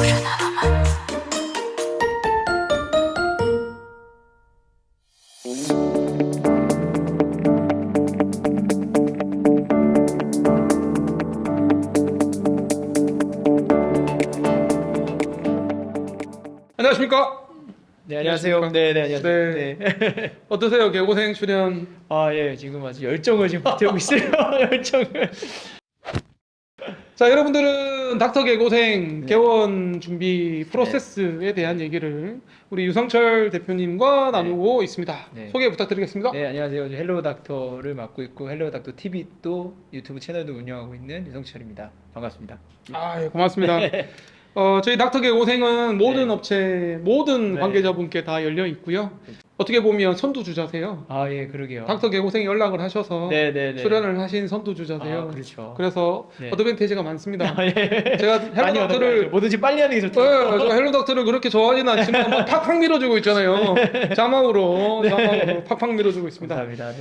bouge nada man. 안녕하십니까? 네, 안녕하세요. 안녕하십니까? 네, 네, 안녕하세요. 네. 네. 어떠세요? 개고생 출연. 아, 예, 지금 아주 열정을 지금 보태고 있어요. 열정을. 자, 여러분들은 닥터 개고생 네. 개원 준비 프로세스에 대한 얘기를 우리 유성철 대표님과 나누고 있습니다. 네. 소개 부탁드리겠습니다. 네, 안녕하세요. 저 헬로우 닥터를 맡고 있고 헬로우 닥터 TV 또 유튜브 채널도 운영하고 있는 유성철입니다. 반갑습니다. 아, 예, 고맙습니다. 저희 닥터 개고생은 모든 네. 업체, 모든 네. 관계자분께 다 열려 있고요. 어떻게 보면 선두주자세요. 아, 예, 그러게요. 닥터 개고생 연락을 하셔서 네, 네, 네. 출연을 하신 선두주자세요. 아, 그렇죠. 그래서 네. 어드밴티지가 많습니다. 아, 예. 제가 많이 헬로 닥터를 뭐든지 빨리 하는 게 좋죠. 저 헬로 닥터를 그렇게 좋아하지는 않지만 막 팍팍 밀어주고 있잖아요. 자막으로 팍팍 밀어주고 있습니다. 감사합니다.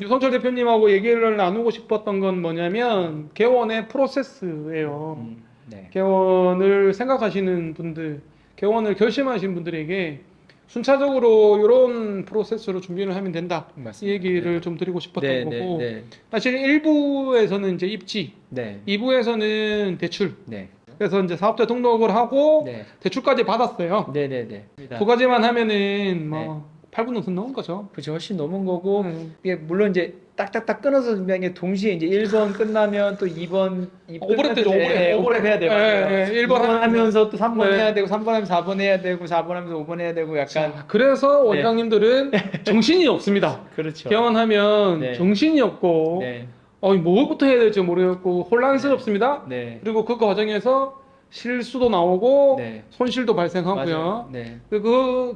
유성철 대표님하고 얘기를 나누고 싶었던 건 뭐냐면 개원의 프로세스예요. 네. 개원을 생각하시는 분들, 개원을 결심하신 분들에게 순차적으로 이런 프로세스로 준비를 하면 된다. 이 맞습니다. 얘기를 좀 드리고 싶었던 네, 거고 네, 네. 사실 1부에서는 이제 입지, 네. 2부에서는 대출. 네. 그래서 이제 사업자 등록을 하고 네. 대출까지 받았어요. 네, 네, 네. 두 가지만 하면은 뭐 8분 우선 넣은 거죠. 그렇죠. 훨씬 넘은 거고 네. 이게 물론 이제 딱딱딱 끊어서 준비한 게 동시에 이제 1번 끝나면 또 2번 오버랩 되죠, 오버랩. 오버랩 해야 돼요. 네, 네, 1번 하면서 또 3번 네. 해야 되고 3번 하면 4번 해야 되고 4번 하면서 5번 해야 되고 약간 자, 그래서 원장님들은 정신이 없습니다. 그렇죠. 개원하면 네. 정신이 없고 네. 뭐부터 해야 될지 모르겠고 혼란스럽습니다. 네. 그리고 그 과정에서 실수도 나오고 네. 손실도 발생하고요. 맞아요. 네.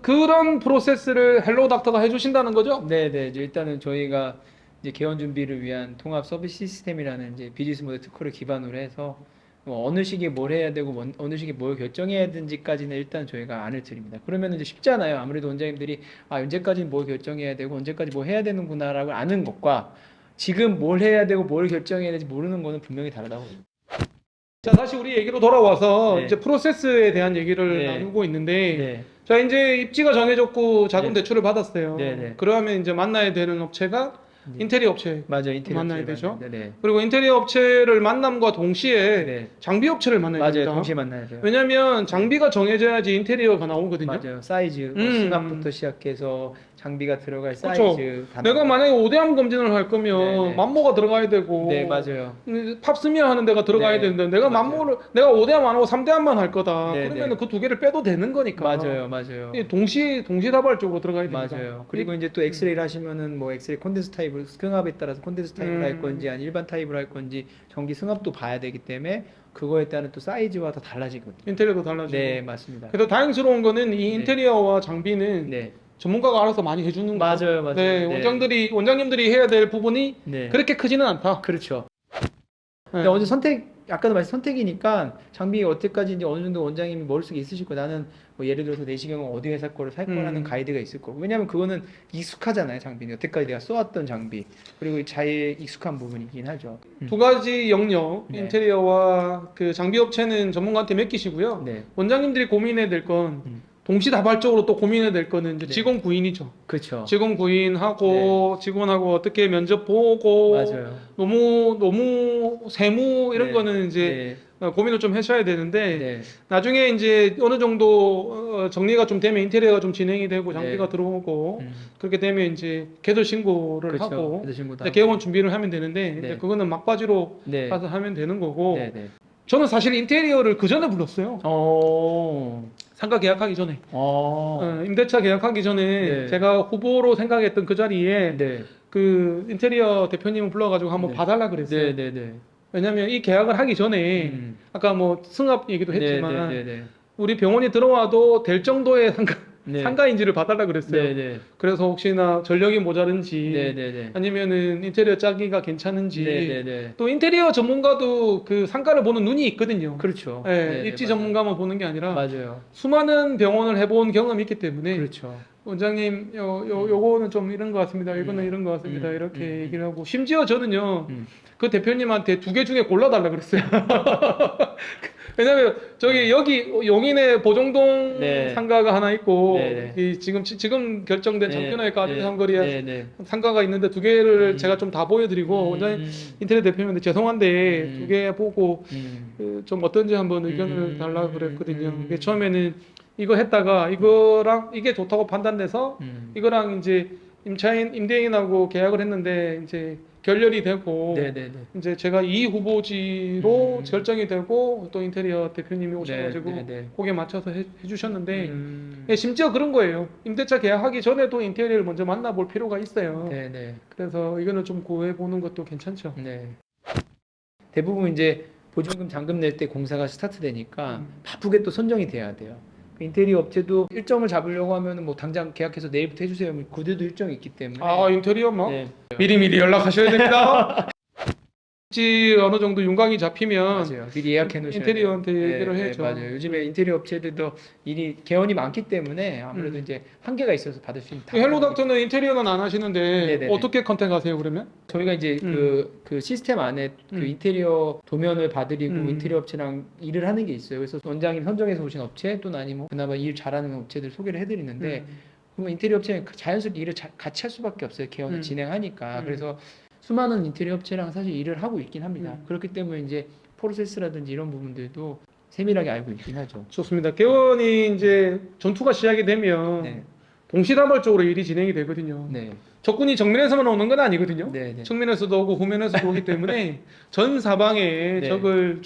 그런 프로세스를 헬로 닥터가 해주신다는 거죠? 네, 네. 이제 일단은 저희가 이제 개원 준비를 위한 통합 서비스 시스템이라는 이제 비즈니스 모델 특허를 기반으로 해서 뭐 어느 시기에 뭘 해야 되고 어느 시기에 뭘 결정해야 되는지까지는 일단 저희가 안을 드립니다. 그러면 이제 쉽잖아요. 아무래도 원장님들이 언제까지는 뭘 결정해야 되고 언제까지 뭐 해야 되는구나라고 아는 것과 지금 뭘 해야 되고 뭘 결정해야 되는지 모르는 거는 분명히 다르다고 봅니다. 자, 다시 우리 얘기로 돌아와서 네. 이제 프로세스에 대한 얘기를 네. 나누고 있는데 네. 자, 이제 입지가 정해졌고 자금 네. 대출을 받았어요. 네, 네. 그러면 이제 만나야 되는 업체가 인테리어 업체. 맞아요. 인테리어 만나야 업체를 되죠. 만나야 돼. 그리고 인테리어 업체를 만남과 동시에 네. 장비 업체를 만나야 맞아요. 됩니다. 동시에 만나야 돼요. 왜냐면 장비가 정해져야지 인테리어가 나오거든요. 맞아요. 사이즈, 뭐 수납부터 시작해서 장비가 들어갈 그렇죠. 사이즈. 내가 만약에 오대암 검진을 할 거면 네, 네. 만모가 들어가야 되고 네, 맞아요. 팝스미어 하는 데가 들어가야 네, 되는데 내가 맞아요. 내가 5대암 안 하고 3대암만 할 거다. 네, 그러면 네. 그 두 개를 빼도 되는 거니까. 맞아요. 맞아요. 이 동시다발적으로 들어가야 됩니다. 맞아요. 그리고 이제 또 엑스레이를 하시면은 뭐 엑스레이 콘덴스 타입을 승합에 따라서 콘덴스 타입을 할 건지 아니 일반 타입을 할 건지 전기 승합도 봐야 되기 때문에 그거에 따른 또 사이즈와 다 달라지거든요. 인테리어도 달라지고. 네, 맞습니다. 그래서 다행스러운 거는 이 인테리어와 장비는 네. 전문가가 알아서 많이 해주는 거. 맞아요. 맞아요. 네, 원장님들이 해야 될 부분이 네. 그렇게 크지는 않다. 그렇죠. 네. 근데 어제 아까도 말씀 선택이니까 장비 어때까지 이제 어느 정도 원장님이 머릿속에 있으실 거예요. 나는 뭐 예를 들어서 내시경은 어디 회사 거를 살 거라는 가이드가 있을 거고. 왜냐면 그거는 익숙하잖아요, 장비는. 여태까지 내가 써왔던 장비. 그리고 자기의 익숙한 부분이긴 하죠. 두 가지 영역, 네. 인테리어와 그 장비 업체는 전문가한테 맡기시고요. 네. 원장님들이 고민해야 될 건 동시다발적으로 또 고민해야 될 거는 이제 네. 직원 구인이죠. 그렇죠. 직원 구인하고 직원하고 어떻게 면접 보고 맞아요. 너무 세무 이런 네. 거는 이제 네. 고민을 좀 하셔야 되는데 네. 나중에 이제 어느 정도 정리가 좀 되면 인테리어가 좀 진행이 되고 장비가 네. 들어오고 그렇게 되면 이제 계도 신고를 그렇죠. 하고 계도 신고도 이제 하고. 개원 준비를 하면 되는데 이제 네. 그거는 막바지로 네. 가서 하면 되는 거고 네, 네. 저는 사실 인테리어를 그 전에 불렀어요. 상가 계약하기 전에 임대차 계약하기 전에 네. 제가 후보로 생각했던 그 자리에 네. 그 인테리어 대표님을 불러가지고 한번 네. 봐달라 그랬어요. 네, 네, 네. 왜냐면 이 계약을 하기 전에 아까 뭐 승합 얘기도 했지만 네, 네, 네. 우리 병원이 들어와도 될 정도의 네. 상가인지를 봐달라 그랬어요. 네, 네. 그래서 혹시나 전력이 모자른지 네, 네, 네. 아니면은 인테리어 짜기가 괜찮은지 네, 네, 네. 또 인테리어 전문가도 그 상가를 보는 눈이 있거든요. 그렇죠. 네, 네, 네, 입지 맞아요. 전문가만 보는 게 아니라 맞아요. 수많은 병원을 해본 경험이 있기 때문에 그렇죠. 원장님 요거는 좀 이런 것 같습니다. 이거는 이런 것 같습니다. 이렇게 얘기를 하고 심지어 저는요 그 대표님한테 두 개 중에 골라달라 그랬어요. 왜냐면 저기 여기 용인에 보정동 네. 상가가 하나 있고 네, 이 지금 결정된 장편외과 네. 삼거리에 네, 네. 상가가 있는데 두 개를 음. 제가 좀 다 보여드리고 원장님 인터넷 대표님한테 죄송한데 두 개 보고 좀 어떤지 한번 의견을 달라고 그랬거든요. 근데 처음에는 이거 했다가 이거랑 이게 좋다고 판단돼서 이거랑 이제 임대인하고 계약을 했는데 이제 결렬이 되고 네네네. 이제 제가 이 후보지로 결정이 되고 또 인테리어 대표님이 오셔가지고 네. 거기에 맞춰서 해주셨는데 예, 심지어 그런 거예요. 임대차 계약하기 전에도 인테리어를 먼저 만나볼 필요가 있어요. 네네. 그래서 이거는 좀 구해보는 것도 괜찮죠. 네. 대부분 이제 보증금 잔금 낼 때 공사가 스타트되니까 바쁘게 또 선정이 돼야 돼요. 그 인테리어 업체도 일정을 잡으려고 하면은 뭐 당장 계약해서 내일부터 해주세요. 그들도 일정이 있기 때문에. 아 인테리어 뭐 네. 미리 연락하셔야 됩니다. 어느 정도 윤곽이 잡히면 맞아요. 미리 예약해 놓으셔야 인테리어한테 돼요. 얘기를 네, 해야죠. 맞아요. 요즘에 인테리어 업체들도 일이 개원이 많기 때문에 아무래도 이제 한계가 있어서 받을 수 있는. 헬로닥터는 인테리어는 안 하시는데 네네네. 어떻게 컨택하세요 그러면? 저희가 이제 그 시스템 안에 그 인테리어 도면을 봐드리고 인테리어 업체랑 일을 하는 게 있어요. 그래서 원장님 선정해서 오신 업체 또는 아니면 그나마 일 잘하는 업체들 소개를 해드리는데 그러면 인테리어 업체는 자연스럽게 일을 같이 할 수밖에 없어요. 개원을 진행하니까. 그래서 수많은 인테리어 업체랑 사실 일을 하고 있긴 합니다. 그렇기 때문에 이제 프로세스라든지 이런 부분들도 세밀하게 알고 있긴 하죠. 좋습니다. 개원이 이제 전투가 시작이 되면 네. 동시다발적으로 일이 진행이 되거든요. 네. 적군이 정면에서만 오는 건 아니거든요. 네. 측면에서도 오고 후면에서도 오기 때문에 전 사방에 네. 적을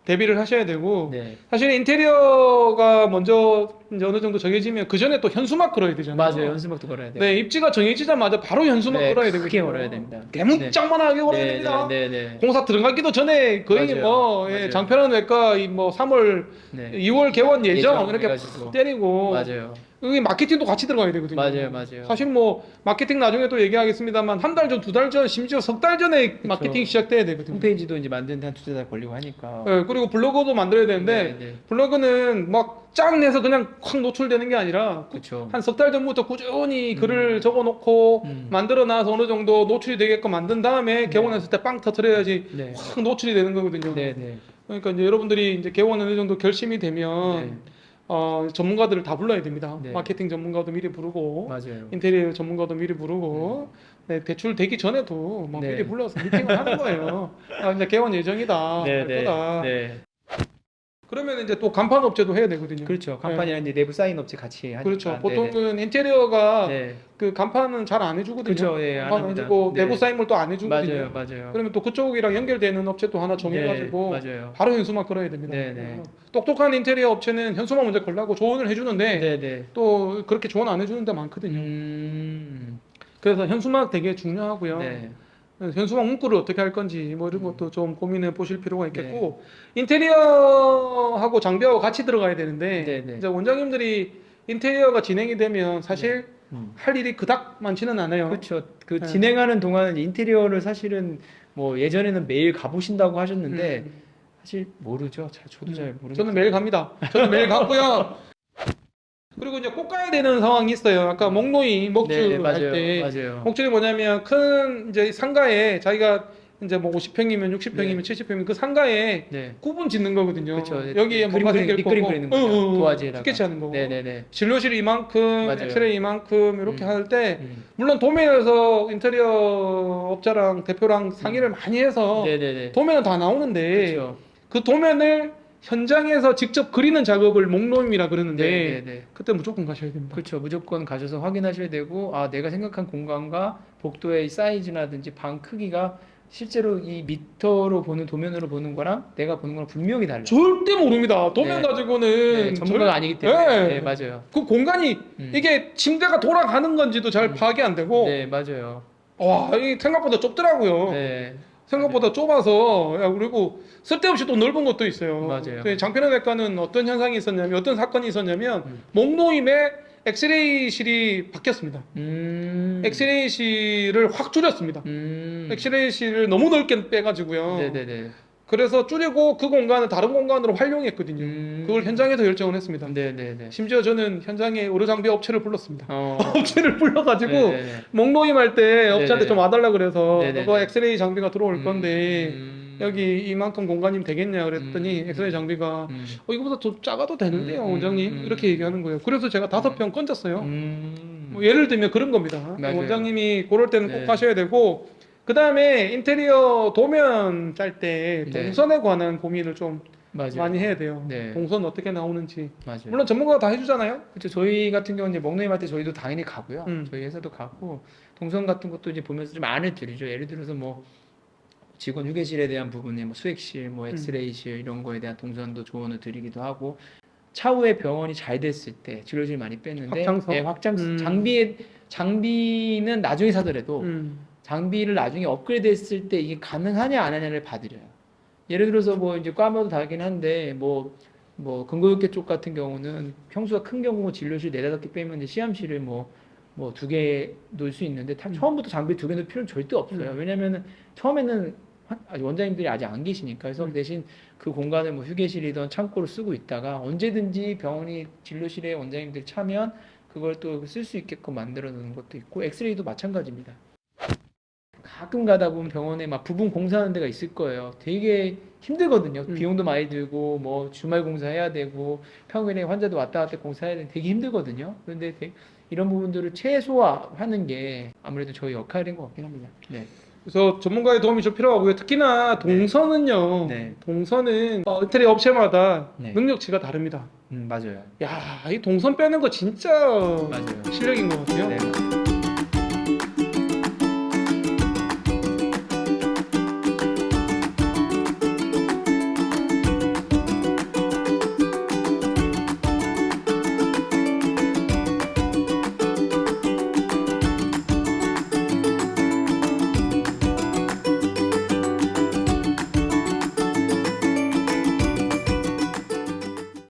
대비를 하셔야 되고 네. 사실 인테리어가 먼저 이제 어느 정도 정해지면 그 전에 또 현수막 걸어야 되잖아요. 맞아요. 연수막도 걸어야 돼요. 네, 입지가 정해지자마자 바로 현수막 네, 걸어야 크게 되거든요. 걸어야 됩니다. 대문짝만하게 걸어야 됩니다. 네. 공사 들어가기도 전에 거의 맞아요. 뭐 맞아요. 장편한 외과 뭐 3월, 네. 2월 개원 예정 이렇게 해가지고. 때리고 맞아요. 여기 마케팅도 같이 들어가야 되거든요. 맞아요. 사실 뭐 마케팅 나중에 또 얘기하겠습니다만 한 달 전, 두 달 전, 심지어 석 달 전에 마케팅 시작돼야 되거든요. 홈페이지도 이제 만드는데 한 두세 달 걸리고 하니까. 네, 그리고 블로그도 만들어야 되는데 네. 블로그는 막 쫙 내서 그냥 확 노출되는 게 아니라 그렇죠. 한 석 달 전부터 꾸준히 글을 적어놓고 만들어놔서 어느 정도 노출이 되게끔 만든 다음에 개원했을 때 빵 터트려야지 네. 확 노출이 되는 거거든요. 네. 그러니까 이제 여러분들이 이제 개원 어느 정도 결심이 되면 전문가들을 다 불러야 됩니다. 네. 마케팅 전문가도 미리 부르고 맞아요. 인테리어 전문가도 미리 부르고 네, 대출 되기 전에도 뭐 네. 미리 불러서 미팅을 하는 거예요. 아, 이제 개원 예정이다. 할 거다. 네. 그러면 이제 또 간판 업체도 해야 되거든요. 그렇죠. 간판이랑 이제 내부 사인 업체 같이 하니까. 그렇죠. 보통은 인테리어가 네. 그 간판은 잘 안 해주거든요. 그렇죠. 예, 안 간판 합니다. 해주고 네. 내부 사인물도 안 해주거든요. 맞아요. 그러면 또 그쪽이랑 연결되는 업체 또 하나 정해가지고 맞아요. 바로 현수막 걸어야 됩니다. 네. 똑똑한 인테리어 업체는 현수막 먼저 걸라고 조언을 해주는데 네. 또 그렇게 조언 안 해주는 데 많거든요. 그래서 현수막 되게 중요하고요. 네. 현수막 문구를 어떻게 할 건지 뭐 이런 것도 좀 고민해 보실 필요가 있겠고 인테리어하고 장비하고 같이 들어가야 되는데 이제 원장님들이 인테리어가 진행이 되면 사실 할 일이 그닥 많지는 않아요. 그렇죠. 그 진행하는 동안은 인테리어를 사실은 뭐 예전에는 매일 가보신다고 하셨는데 사실 모르죠. 저도 잘 모르겠어요. 저는 매일 갑니다. 저는 매일 갔고요. 그리고 이제 꼭 가야 되는 상황이 있어요. 아까 목노이 목줄 할 때 맞아요. 목줄이 뭐냐면 큰 이제 상가에 자기가 이제 뭐 50평이면 60평이면 70평이면 그 상가에 구분 짓는 거거든요. 그렇죠. 여기에 뭔가 생길 거고 밑그림 그리는 거죠. 도화지에다가 스케치하는 거고. 네네네. 진료실 이만큼, 맞아요. 엑스레이 이만큼 이렇게 할 때 물론 도면에서 인테리어 업자랑 대표랑 상의를 많이 해서 네네네. 도면은 다 나오는데 그렇죠. 그 도면을 현장에서 직접 그리는 작업을 목노임이라 그러는데 네네네. 그때 무조건 가셔야 됩니다. 그렇죠. 무조건 가셔서 확인하셔야 되고 아 내가 생각한 공간과 복도의 사이즈라든지 방 크기가 실제로 이 미터로 보는 도면으로 보는 거랑 내가 보는 거랑 분명히 달라요. 절대 모릅니다. 도면 네. 가지고는 전문가가 아니기 때문에. 네. 네, 맞아요. 그 공간이 이게 침대가 돌아가는 건지도 잘 파악이 안 되고 네, 맞아요. 와, 이게 생각보다 좁더라고요. 네. 생각보다 좁아서 그리고 쓸데없이 또 넓은 것도 있어요. 맞아요. 장편외과는 어떤 현상이 있었냐면 어떤 사건이 있었냐면 목노임에 엑스레이실이 바뀌었습니다. 엑스레이실을 확 줄였습니다. 엑스레이실을 너무 넓게 빼가지고요. 네네네. 그래서 줄이고 그 공간을 다른 공간으로 활용했거든요. 그걸 현장에서 결정을 했습니다. 네네네. 심지어 저는 현장에 의료장비 업체를 불렀습니다. 업체를 불러가지고 네네네. 목노임 할 때 업체한테 네네. 좀 와달라 그래서 네네네. 그거 엑스레이 장비가 들어올 건데 여기 이만큼 공간이면 되겠냐 그랬더니 엑스레이 장비가 이거보다 좀 작아도 되는데요, 원장님 이렇게 얘기하는 거예요. 그래서 제가 5평 건졌어요. 뭐 예를 들면 그런 겁니다. 맞아요. 원장님이 그럴 때는 네. 꼭 하셔야 되고, 그 다음에 인테리어 도면 짤 때 네. 동선에 관한 고민을 좀 맞아요. 많이 해야 돼요. 네. 동선 어떻게 나오는지. 맞아요. 물론 전문가가 다 해주잖아요. 그렇죠. 저희 같은 경우는 이제 먹노임할 때 저희도 당연히 가고요. 음. 저희 회사도 가고 동선 같은 것도 이제 보면서 좀 안을 드리죠. 예를 들어서 뭐 직원 휴게실에 대한 부분에 뭐 수액실, 뭐 엑스레이실 이런 거에 대한 동선도 조언을 드리기도 하고, 차후에 병원이 잘 됐을 때 진료실 많이 뺐는데 확장석? 예, 장비는 나중에 사더라도 장비를 나중에 업그레이드했을 때 이게 가능하냐 안 하냐를 봐드려요. 예를 들어서 뭐 이제 과마도 다르긴 한데 뭐 근고육계 쪽 같은 경우는 평수가 큰 경우 진료실 4-5개 빼면 이제 시험실을 뭐 2개 놓을 수 있는데 처음부터 장비 2개 놓을 필요는 절대 없어요. 왜냐면은 처음에는 원장님들이 아직 안 계시니까. 그래서 대신 그 공간을 뭐 휴게실이든 창고로 쓰고 있다가 언제든지 병원이 진료실에 원장님들이 차면 그걸 또 쓸 수 있게끔 만들어 놓는 것도 있고, 엑스레이도 마찬가지입니다. 가끔 가다 보면 병원에 막 부분 공사하는 데가 있을 거예요. 되게 힘들거든요. 비용도 많이 들고 뭐 주말 공사해야 되고 평일에 환자도 왔다 갔다 공사해야 되는 되게 힘들거든요. 그런데 이런 부분들을 최소화하는 게 아무래도 저희 역할인 것 같긴 합니다. 네. 그래서 전문가의 도움이 좀 필요하고요. 특히나 동선은요. 네. 동선은 인테리어 업체마다 네. 능력치가 다릅니다. 맞아요. 야, 이 동선 빼는 거 진짜 맞아요. 실력인 것 같아요. 네.